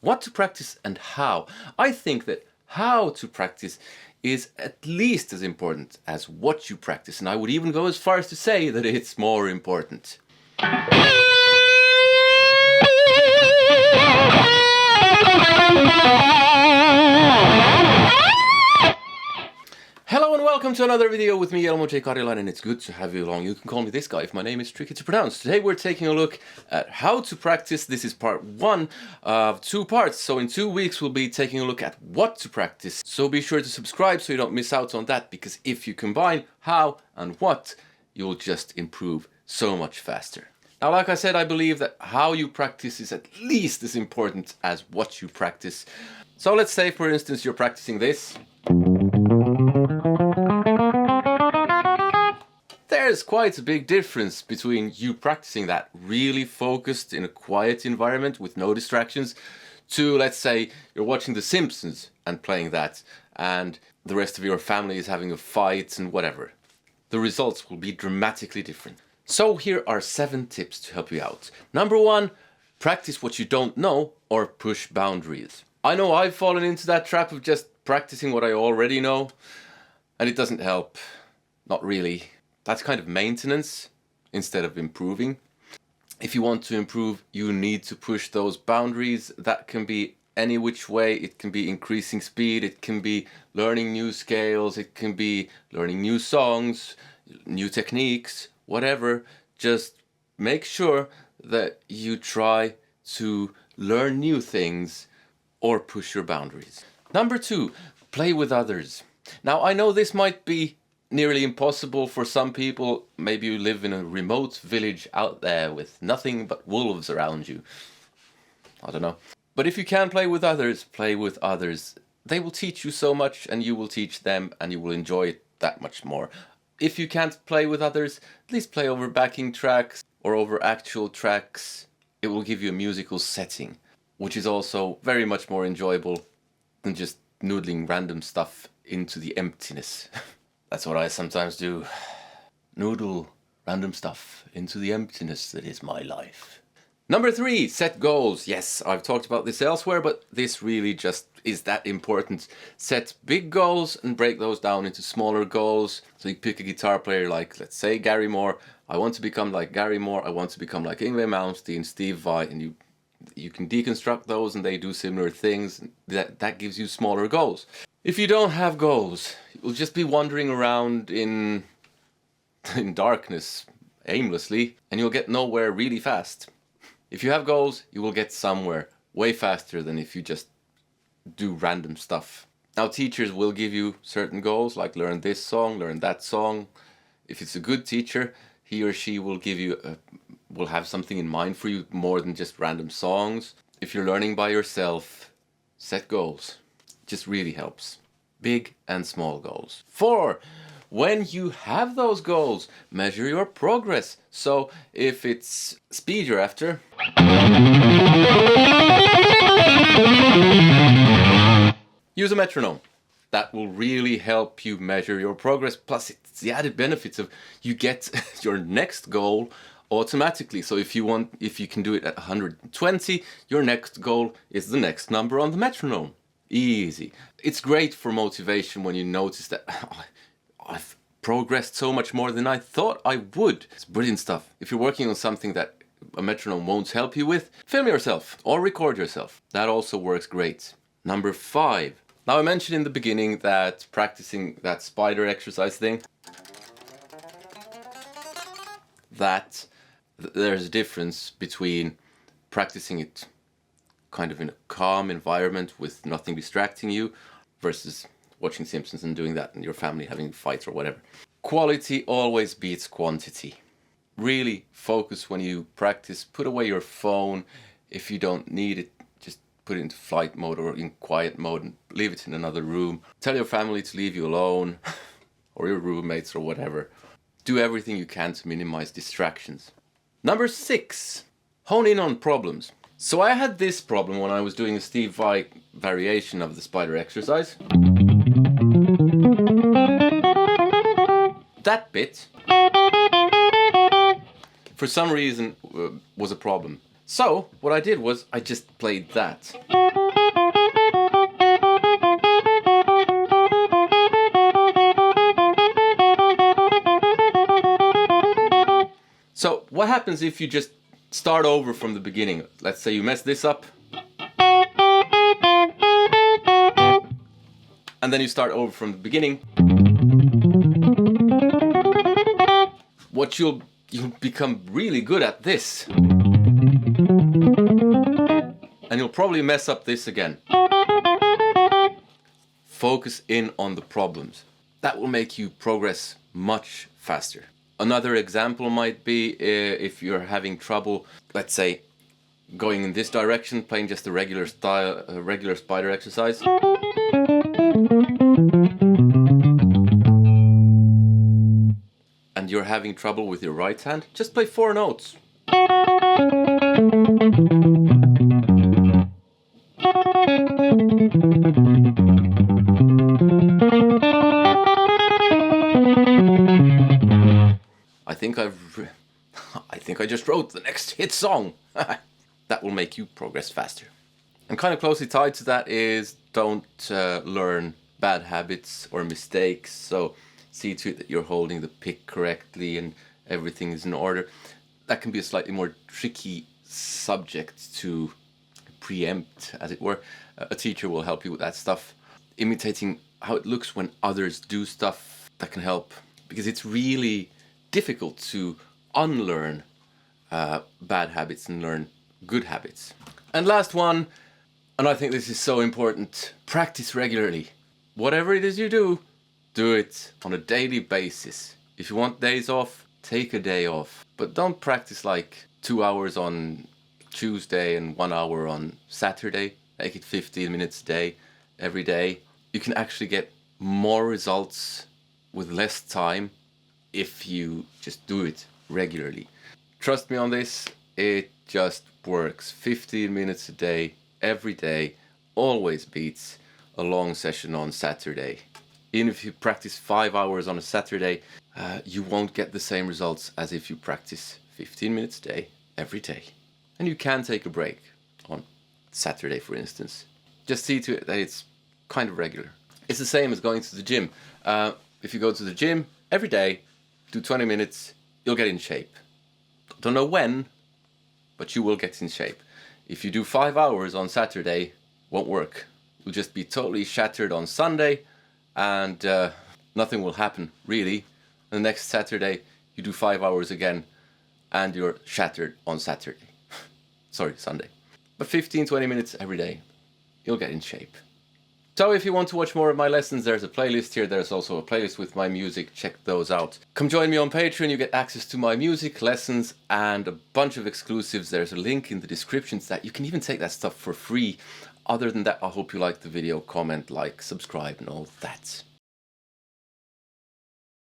what to practice and how. I think that how to practice is at least as important as what you practice, and I would even go as far as to say that it's more important. Hello and welcome to another video with me, Elmo J. Karilainen, and it's good to have you along. You can call me this guy if my name is tricky to pronounce. Today we're taking a look at how to practice. This is part one of 2 parts, so in 2 weeks we'll be taking a look at what to practice. So be sure to subscribe so you don't miss out on that, because if you combine how and what, you'll just improve so much faster. Now, like I said, I believe that how you practice is at least as important as what you practice. So let's say, for instance, you're practicing this. There's quite a big difference between you practicing that really focused in a quiet environment with no distractions to, let's say, you're watching The Simpsons and playing that and the rest of your family is having a fight and whatever. The results will be dramatically different. So here are 7 tips to help you out. Number 1, practice what you don't know or push boundaries. I know I've fallen into that trap of just practicing what I already know, and it doesn't help. Not really. That's kind of maintenance instead of improving. If you want to improve, you need to push those boundaries. That can be any which way. It can be increasing speed, it can be learning new scales, it can be learning new songs, new techniques, whatever. Just make sure that you try to learn new things or push your boundaries. Number 2, play with others. Now, I know this might be nearly impossible for some people. Maybe you live in a remote village out there with nothing but wolves around you. I don't know. But if you can play with others, play with others. They will teach you so much and you will teach them and you will enjoy it that much more. If you can't play with others, at least play over backing tracks or over actual tracks. It will give you a musical setting, which is also very much more enjoyable than just noodling random stuff into the emptiness. That's what I sometimes do. Noodle random stuff into the emptiness that is my life. Number 3, set goals. Yes, I've talked about this elsewhere, but this really just is that important. Set big goals and break those down into smaller goals. So you pick a guitar player like, let's say, Gary Moore. I want to become like Gary Moore. I want to become like Yngwie Malmsteen, Steve Vai, and you can deconstruct those and they do similar things. That gives you smaller goals. If you don't have goals, you'll just be wandering around in darkness aimlessly and you'll get nowhere really fast. If you have goals, you will get somewhere way faster than if you just do random stuff. Now, teachers will give you certain goals, like learn this song, learn that song. If it's a good teacher, he or she will give you will have something in mind for you more than just random songs. If you're learning by yourself, set goals. Just really helps. Big and small goals. 4, when you have those goals, measure your progress. So if it's speed you're after, use a metronome. That will really help you measure your progress. Plus, it's the added benefits of you get your next goal automatically. So if you can do it at 120, your next goal is the next number on the metronome. Easy. It's great for motivation when you notice that I've progressed so much more than I thought I would. It's brilliant stuff. If you're working on something that a metronome won't help you with, film yourself or record yourself. That also works great. Number 5. Now, I mentioned in the beginning that practicing that spider exercise thing, that there's a difference between practicing it kind of in a calm environment with nothing distracting you versus watching Simpsons and doing that and your family having fights or whatever. Quality always beats quantity. Really focus when you practice. Put away your phone. If you don't need it, just put it into flight mode or in quiet mode and leave it in another room. Tell your family to leave you alone or your roommates or whatever. Do everything you can to minimize distractions. Number 6, hone in on problems. So I had this problem when I was doing a Steve Vai variation of the spider exercise. That bit, for some reason, was a problem. So what I did was I just played that. So what happens if you just start over from the beginning? Let's say you mess this up. And then you start over from the beginning. What you'll become really good at this. And you'll probably mess up this again. Focus in on the problems. That will make you progress much faster. Another example might be if you're having trouble, let's say, going in this direction, playing just a regular style, regular spider exercise. And you're having trouble with your right hand, just play 4 notes. I think I just wrote the next hit song. That will make you progress faster. And kind of closely tied to that is don't learn bad habits or mistakes. So see to it that you're holding the pick correctly and everything is in order. That can be a slightly more tricky subject to preempt, as it were. A teacher will help you with that stuff. Imitating how it looks when others do stuff, that can help. Because it's really difficult to unlearn bad habits and learn good habits. And last one, and I think this is so important, practice regularly. Whatever it is you do it on a daily basis. If you want days off, take a day off. But don't practice like 2 hours on Tuesday and 1 hour on Saturday. Make it 15 minutes a day, every day. You can actually get more results with less time if you just do it regularly. Trust me on this, it just works. 15 minutes a day, every day, always beats a long session on Saturday. Even if you practice 5 hours on a Saturday, you won't get the same results as if you practice 15 minutes a day, every day. And you can take a break on Saturday, for instance. Just see to it that it's kind of regular. It's the same as going to the gym. If you go to the gym every day, do 20 minutes, you'll get in shape. Don't know when, but you will get in shape. If you do 5 hours on Saturday, won't work. You'll just be totally shattered on Sunday, and nothing will happen, really. The next Saturday, you do 5 hours again, and you're shattered on Saturday. Sorry, Sunday. But 15-20 minutes every day, you'll get in shape. So if you want to watch more of my lessons, there's a playlist here. There's also a playlist with my music. Check those out. Come join me on Patreon. You get access to my music, lessons, and a bunch of exclusives. There's a link in the description to that. You can even take that stuff for free. Other than that, I hope you liked the video. Comment, like, subscribe, and all that.